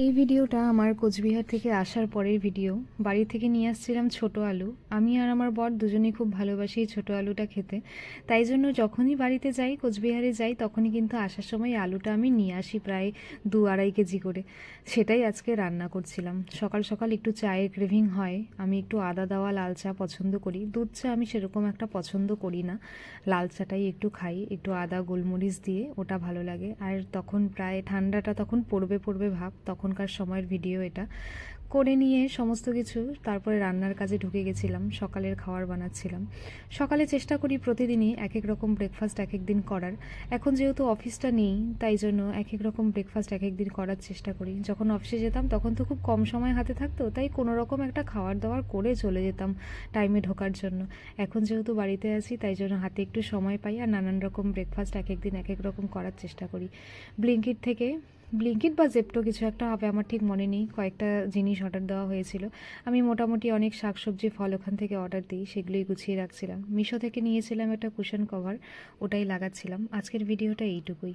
এই ভিডিওটা আমার কোচবিহার থেকে আসার পরের ভিডিও। বাড়ি থেকে নিয়ে আসছিলাম ছোট আলু। আমি আর আমার বর দুজনেই খুব ভালোবাসি এই ছোটো আলুটা খেতে। তাই জন্য যখনই বাড়িতে যাই, কোচবিহারে যাই, তখনই কিন্তু আসার সময় আলুটা আমি নিয়ে আসি প্রায় 2-2.5 কেজি করে। সেটাই আজকে রান্না করছিলাম। সকাল সকাল একটু চায়ের ক্রেভিং হয়। আমি একটু আদা দেওয়া লাল চা পছন্দ করি, দুধ চা আমি সেরকম একটা পছন্দ করি না। লাল চাটাই একটু খাই, একটু আদা গোলমরিচ দিয়ে, ওটা ভালো লাগে। আর তখন প্রায় ঠান্ডাটা তখন পড়বে পড়বে ভাব, তখনকার সময়ের ভিডিও এটা। করে নিয়ে সমস্ত কিছু তারপরে রান্নার কাজে ঢুকে গেছিলাম, সকালের খাবার বানাচ্ছিলাম। সকালে চেষ্টা করি প্রতিদিনই এক এক রকম ব্রেকফাস্ট এক এক দিন করার। এখন যেহেতু অফিসটা নেই, তাই জন্য এক এক রকম ব্রেকফাস্ট এক এক দিন করার চেষ্টা করি। যখন অফিসে যেতাম তখন তো খুব কম সময় হাতে থাকতো, তাই কোনো রকম একটা খাবার দাবার করে চলে যেতাম টাইমে ঢোকার জন্য। এখন যেহেতু বাড়িতে আছি, তাই জন্য হাতে একটু সময় পাই আর নানান রকম ব্রেকফাস্ট এক এক দিন এক এক রকম করার চেষ্টা করি। ব্লিঙ্কিট বা জেপ্টো কিছু একটা হবে, আমার ঠিক মনে নেই। কয়েকটা জিনিস অর্ডার দেওয়া হয়েছিল। আমি মোটামুটি অনেক শাকসবজি ফল ওখান থেকে অর্ডার দিই, সেগুলোই গুছিয়ে রাখছিলাম। মিশো থেকে নিয়েছিলাম একটা কুশন কভার, ওটাই লাগাচ্ছিলাম। আজকের ভিডিওটা এইটুকুই।